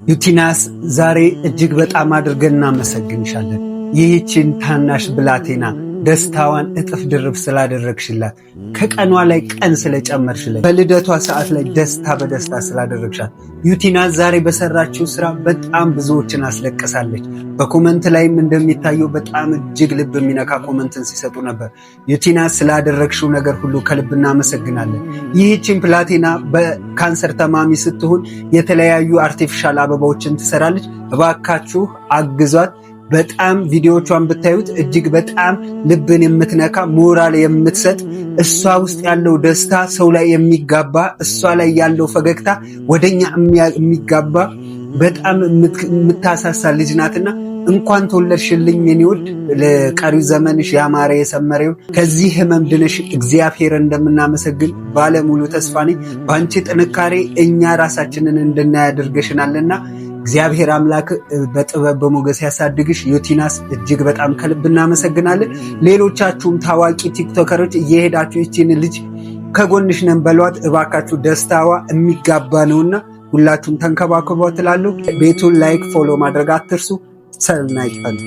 ዩቲናስ ዛሬ እጅግ በጣም አድርገን እናመሰግንሻለን። ይህችን ታናሽ ብላቴና ደስታዋን እጥፍ ድርብ ስላደረግሽላት፣ ከቀኗ ላይ ቀን ስለጨመርሽላት፣ በልደቷ ሰዓት ላይ ደስታ በደስታ ስላደረግሻት። ዩቲናስ ዛሬ በሰራችው ስራ በጣም ብዙዎችን አስለቅሳለች። በኮመንት ላይም እንደሚታየው በጣም እጅግ ልብ የሚነካ ኮመንትን ሲሰጡ ነበር። ዩቲናስ ስላደረግሽው ነገር ሁሉ ከልብ እናመሰግናለን። ይህችን ብላቴና በካንሰር ተማሚ ስትሆን የተለያዩ አርቲፊሻል አበባዎችን ትሰራለች። እባካችሁ አግዟት። በጣም ቪዲዮቿን ብታዩት እጅግ በጣም ልብን የምትነካ ሞራል የምትሰጥ እሷ ውስጥ ያለው ደስታ ሰው ላይ የሚጋባ እሷ ላይ ያለው ፈገግታ ወደኛ የሚጋባ በጣም የምታሳሳ ልጅ ናትና እንኳን ተወለድሽልኝ የኔ ውድ። ለቀሪው ዘመንሽ ያማረ የሰመረ ይሁን። ከዚህ ህመም ድነሽ እግዚአብሔር እንደምናመሰግን ባለሙሉ ተስፋ ነኝ። በአንቺ ጥንካሬ እኛ ራሳችንን እንድናይ አድርገሽናልና እግዚአብሔር አምላክ በጥበብ በሞገስ ያሳድግሽ። ዩቲናስ እጅግ በጣም ከልብ እናመሰግናለን። ሌሎቻችሁም ታዋቂ ቲክቶከሮች እየሄዳችሁ ይህችን ልጅ ከጎንሽ ነን በሏት እባካችሁ። ደስታዋ የሚጋባ ነውና ሁላችሁም ተንከባከቧት እላለሁ። ቤቱን ላይክ ፎሎ ማድረግ አትርሱ። ሰናይ ቀን